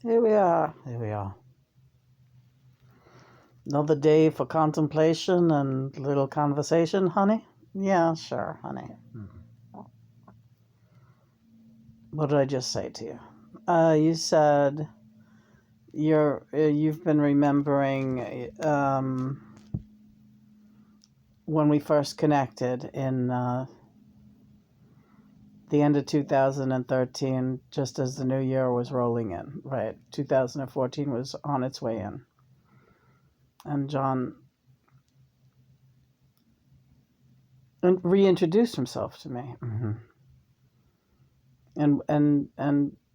Here we are. Here we are. Another day for contemplation and little conversation, honey? Yeah, sure, honey. What did I just say to you? You said you've been remembering when we first connected in the end of 2013, just as the new year was rolling in, right? 2014 was on its way in. And John reintroduced himself to me. And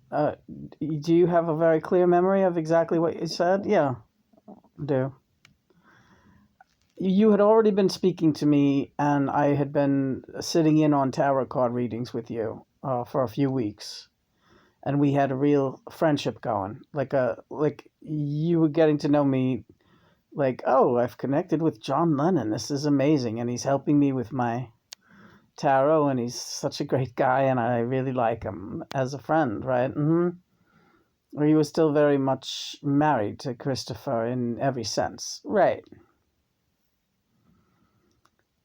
do you have a very clear memory of exactly what you said? Yeah, I do. You had already been speaking to me, and I had been sitting in on tarot card readings with you for a few weeks, and we had a real friendship going. Like you were getting to know me. Like, oh, I've connected with John Lennon. This is amazing, and he's helping me with my tarot, and he's such a great guy, and I really like him as a friend, right? He was still very much married to Christopher in every sense, right?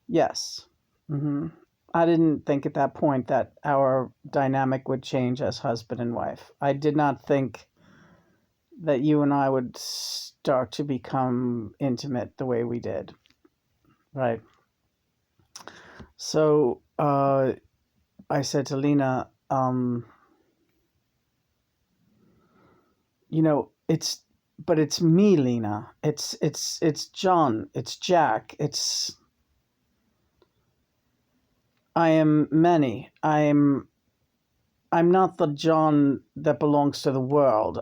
Yes. I didn't think at that point that our dynamic would change as husband and wife. I did not think that you and I would start to become intimate the way we did, right? So I said to Lena, it's me, Lena. It's John. It's Jack. I am many. I'm not the John that belongs to the world.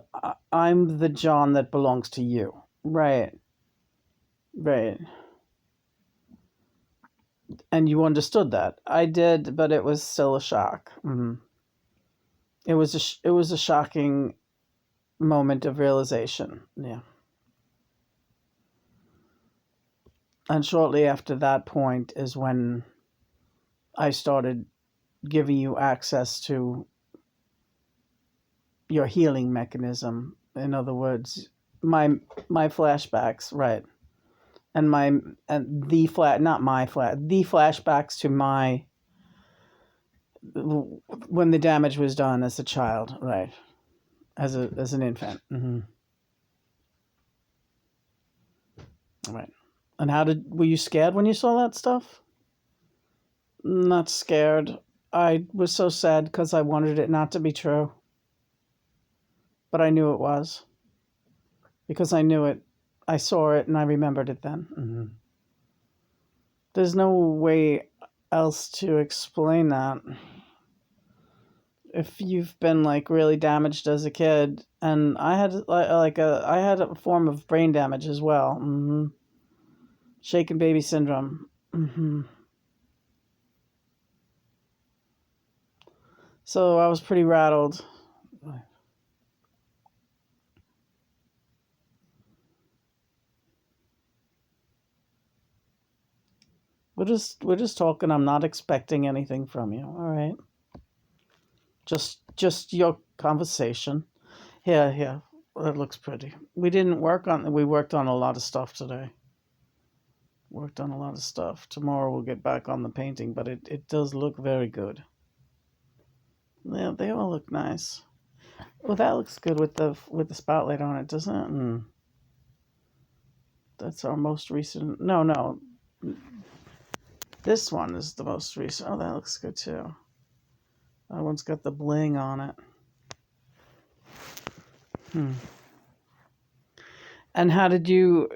I'm the John that belongs to you. Right. Right. And you understood that. I did, but it was still a shock. It was a shocking moment of realization. Yeah. And shortly after that point is when I started giving you access to your healing mechanism. In other words, my flashbacks, right? And the flashbacks to my when the damage was done as a child, right? As an infant. Right. And were you scared when you saw that stuff? Not scared. I was so sad because I wanted it not to be true. But I knew it was. Because I knew it. I saw it and I remembered it then. There's no way else to explain that. If you've been like really damaged as a kid, and I had I had a form of brain damage as well. Shaken baby syndrome. So I was pretty rattled. We're just talking. I'm not expecting anything from you. All right. Just your conversation. Yeah. That looks pretty. We worked on a lot of stuff today. Worked on a lot of stuff. Tomorrow we'll get back on the painting, but it does look very good. Yeah, they all look nice. Well, that looks good with the spotlight on it, doesn't it? That's our most recent. No. This one is the most recent. Oh, that looks good too. That one's got the bling on it. And how did you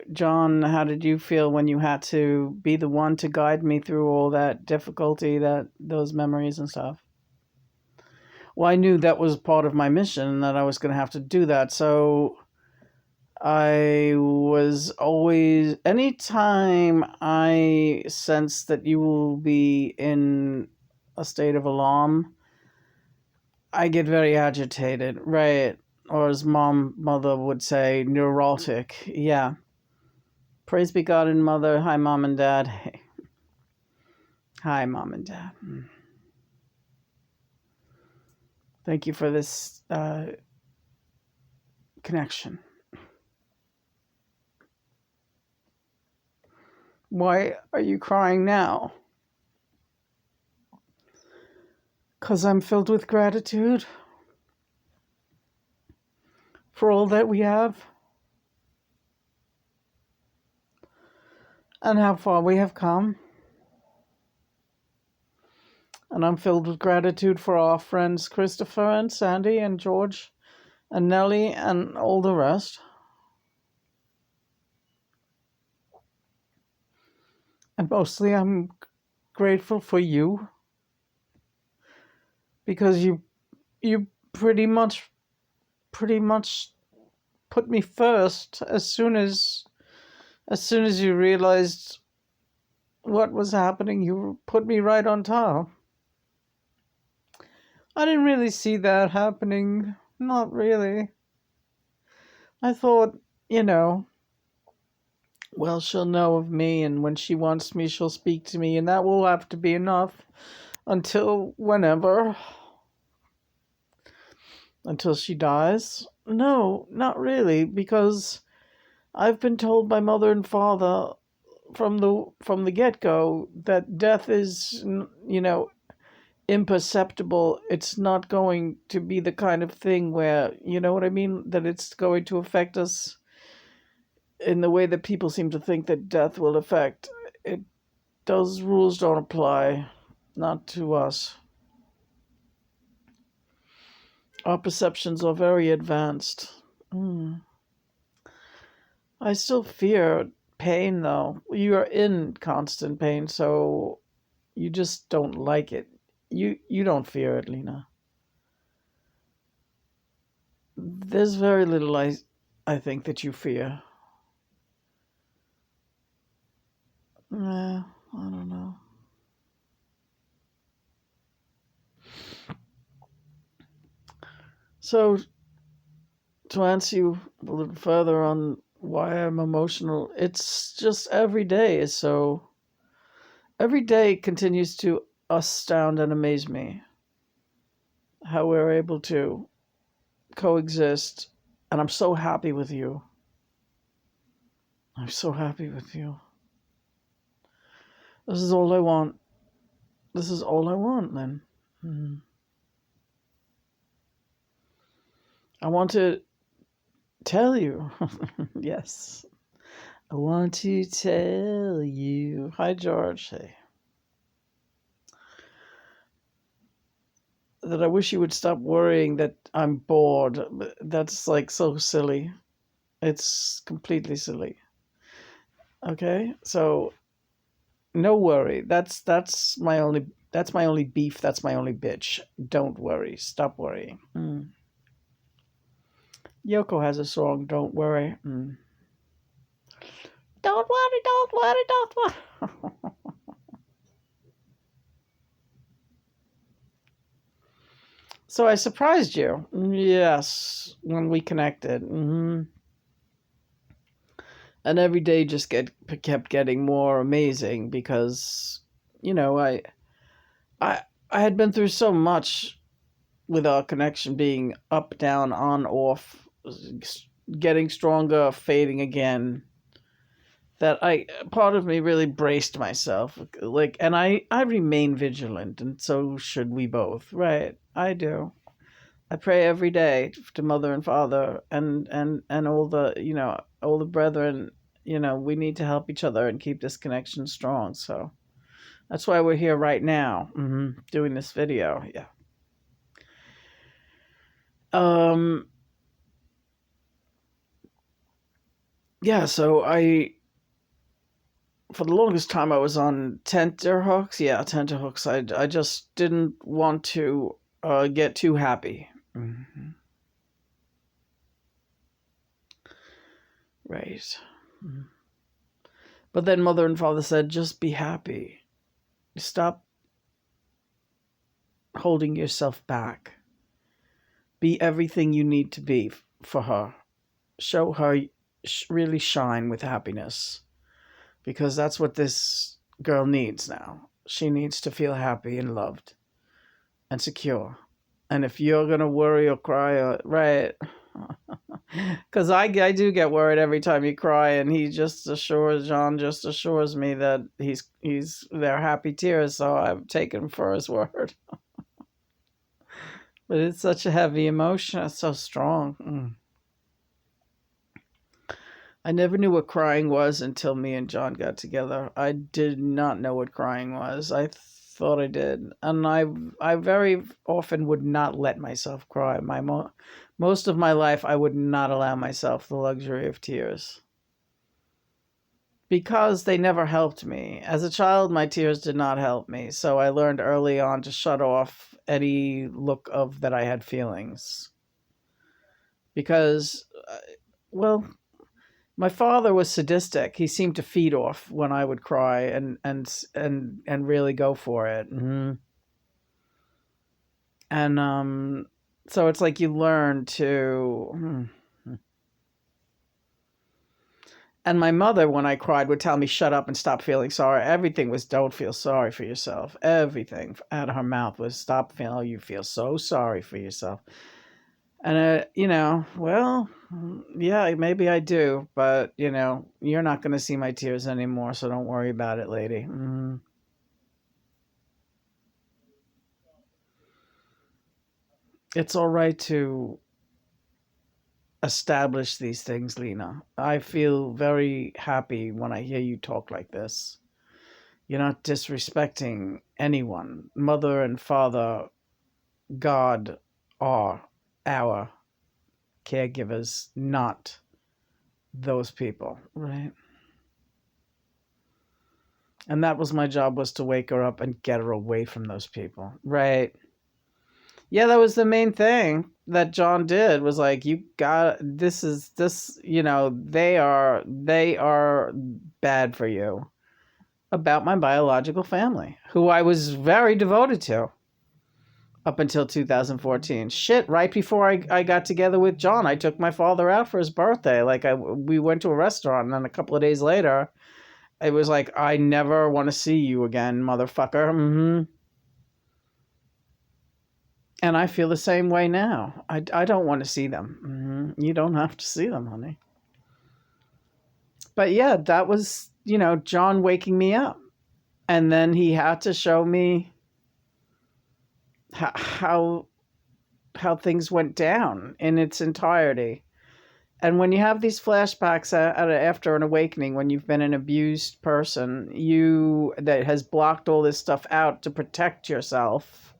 feel when you had to be the one to guide me through all that difficulty, those memories and stuff? Well, I knew that was part of my mission and that I was going to have to do that. So I was always, anytime I sense that you will be in a state of alarm, I get very agitated, right? Or as mother would say, neurotic. Yeah. Praise be God and Mother. Hi, Mom and Dad. Hey. Hi, Mom and Dad. Thank you for this connection. Why are you crying now? Because I'm filled with gratitude for all that we have and how far we have come. And I'm filled with gratitude for our friends Christopher and Sandy and George and Nellie and all the rest. And mostly I'm grateful for you, because you pretty much put me first as soon as you realized what was happening. You put me right on top. I didn't really see that happening. Not really. I thought, well, she'll know of me, and when she wants me, she'll speak to me, and that will have to be enough until whenever. Until she dies? No, not really, because I've been told by mother and father from the get-go that death is, imperceptible. It's not going to be the kind of thing where, you know what I mean, that it's going to affect us in the way that people seem to think that death will affect. Those rules don't apply, not to us. Our perceptions are very advanced. I still fear pain, though. You are in constant pain, so you just don't like it. You don't fear it, Lena. There's very little I think that you fear. I don't know. So, to answer you a little further on why I'm emotional, it's just every day is so. Every day continues to astound and amaze me how we're able to coexist, and I'm so happy with you. I'm so happy with you. This is all I want. This is all I want, then. I want to tell you. Yes. I want to tell you. Hi, George. Hey. That I wish you would stop worrying that I'm bored. That's like so silly. It's completely silly. Okay? So no worry. That's my only beef. That's my only bitch. Don't worry. Stop worrying. Yoko has a song, Don't Worry. Don't worry, don't worry, don't worry. So I surprised you. Yes, when we connected. And every day just kept getting more amazing because, I had been through so much with our connection being up, down, on, off, getting stronger, fading again, that part of me really braced myself. And I remain vigilant, and so should we both, right? I do. I pray every day to Mother and Father and all the, all the brethren. We need to help each other and keep this connection strong. So that's why we're here right now, doing this video. Yeah. Yeah, so for the longest time I was on tenterhooks. Yeah, tenterhooks. I just didn't want to get too happy. Right. But then Mother and Father said, just be happy. Stop holding yourself back. Be everything you need to be for her. Show her, really shine with happiness. Because that's what this girl needs now. She needs to feel happy and loved and secure. And if you're going to worry or cry, right, Because I do get worried every time you cry, and John just assures me that they're happy tears, so I've taken him for his word. But it's such a heavy emotion. It's so strong. I never knew what crying was until me and John got together. I did not know what crying was. I thought I did, and I very often would not let myself cry. Most of my life, I would not allow myself the luxury of tears because they never helped me. As a child, my tears did not help me, so I learned early on to shut off any look of that I had feelings. Because, well, my father was sadistic. He seemed to feed off when I would cry and really go for it. And so it's like you learn to. And my mother, when I cried, would tell me, shut up and stop feeling sorry. Everything was, don't feel sorry for yourself. Everything out of her mouth was, stop feeling, oh, you feel so sorry for yourself. And, well, yeah, maybe I do. But, you're not going to see my tears anymore, so don't worry about it, lady. It's all right to establish these things, Lena. I feel very happy when I hear you talk like this. You're not disrespecting anyone. Mother and father, God, are our caregivers, not those people, right? And that was my job, was to wake her up and get her away from those people, right? Yeah, that was the main thing that John did, was like, you got they are bad for you. About my biological family, who I was very devoted to up until 2014. Shit, right before I got together with John, I took my father out for his birthday. We went to a restaurant, and then a couple of days later, it was like, I never want to see you again, motherfucker. And I feel the same way now. I don't want to see them. You don't have to see them, honey. But yeah, that was, John waking me up. And then he had to show me how things went down in its entirety. And when you have these flashbacks after an awakening, when you've been an abused person, that has blocked all this stuff out to protect yourself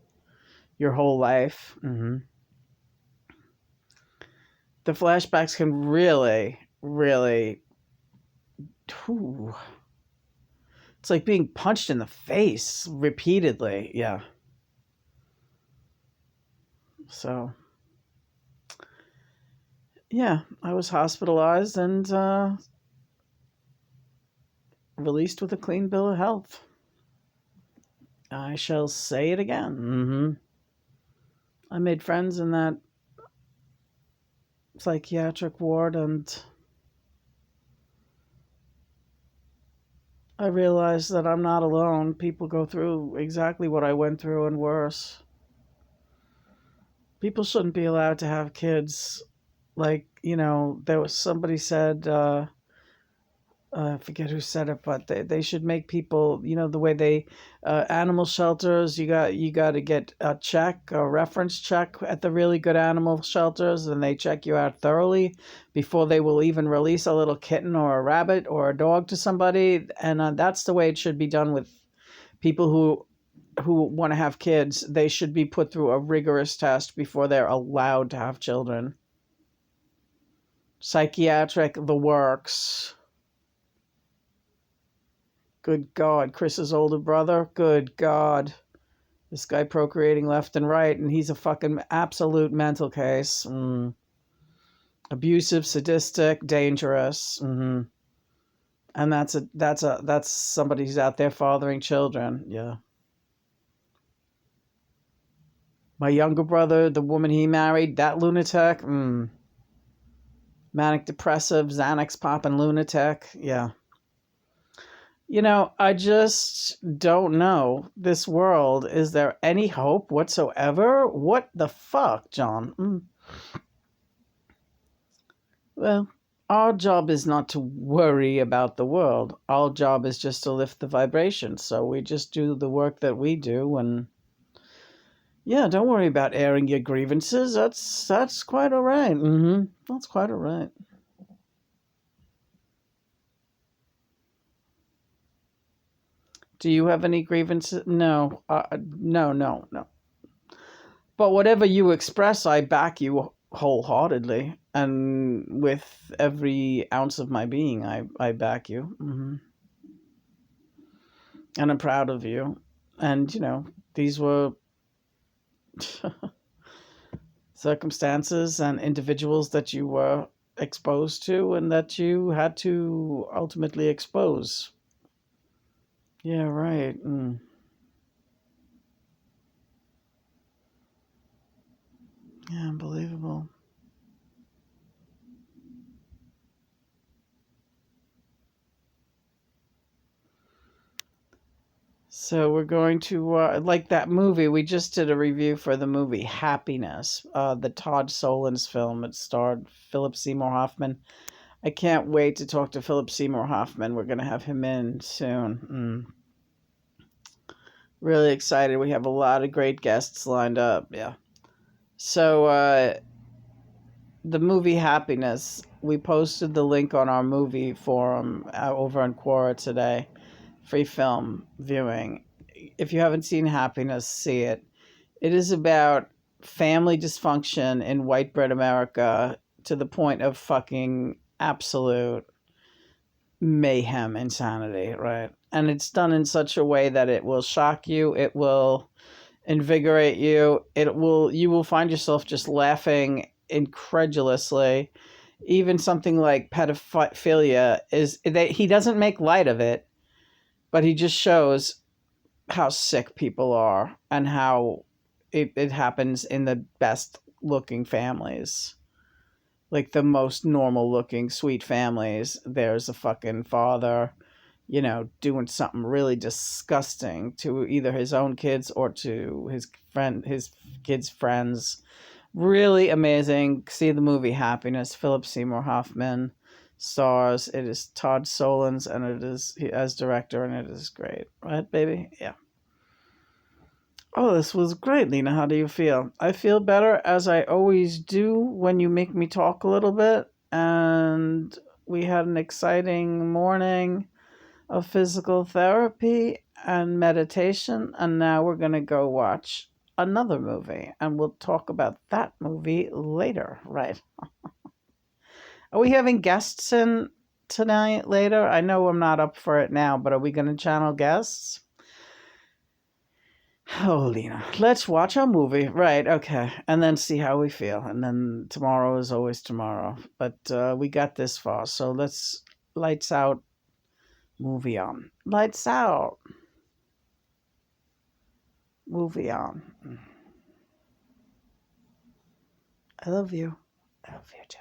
your whole life. The flashbacks can really, really, it's like being punched in the face repeatedly. Yeah. So, yeah, I was hospitalized and released with a clean bill of health. I shall say it again. I made friends in that psychiatric ward, and I realized that I'm not alone. People go through exactly what I went through and worse. People shouldn't be allowed to have kids. There was somebody said, I forget who said it, but they should make people, the way they, animal shelters, you got to get a reference check at the really good animal shelters, and they check you out thoroughly before they will even release a little kitten or a rabbit or a dog to somebody. And that's the way it should be done with people who want to have kids. They should be put through a rigorous test before they're allowed to have children. Psychiatric, the works. Good God, Chris's older brother. Good God. This guy procreating left and right, and he's a fucking absolute mental case. Abusive, sadistic, dangerous. And that's somebody who's out there fathering children. Yeah. My younger brother, the woman he married, that lunatic. Manic depressive, Xanax popping lunatic. Yeah. I just don't know. This world, is there any hope whatsoever? What the fuck, John? Well, our job is not to worry about the world. Our job is just to lift the vibration. So we just do the work that we do, and yeah, don't worry about airing your grievances. That's quite all right. That's quite all right. Do you have any grievances? No, no. But whatever you express, I back you wholeheartedly, and with every ounce of my being, I back you. And I'm proud of you. And these were circumstances and individuals that you were exposed to, and that you had to ultimately expose. Yeah, right. Yeah, unbelievable. So we're going to like that movie. We just did a review for the movie Happiness, the Todd Solondz film. It starred Philip Seymour Hoffman. I can't wait to talk to Philip Seymour Hoffman. We're going to have him in soon. Really excited. We have a lot of great guests lined up. Yeah. So the movie Happiness, we posted the link on our movie forum over on Quora today. Free film viewing. If you haven't seen Happiness, see it. It is about family dysfunction in white bread America to the point of fucking absolute mayhem, insanity, right? And it's done in such a way that it will shock you, it will invigorate you, you will find yourself just laughing incredulously. Even something like pedophilia is that he doesn't make light of it, but he just shows how sick people are and how it happens in the best looking families, like the most normal looking sweet families. There's a fucking father, doing something really disgusting to either his own kids or to his kids' friends. Really amazing. See the movie Happiness. Philip Seymour Hoffman stars. It is Todd Solondz, and it is he as director, and it is great. Right, baby? Yeah. Oh, this was great, Lena. How do you feel? I feel better, as I always do when you make me talk a little bit. And we had an exciting morning of physical therapy and meditation. And now we're going to go watch another movie. And we'll talk about that movie later, right? Are we having guests in tonight later? I know I'm not up for it now, but are we going to channel guests? Oh, Lena, let's watch a movie. Right, okay. And then see how we feel. And then tomorrow is always tomorrow. But we got this far. So let's lights out, movie on. Lights out, movie on. I love you. I love you too.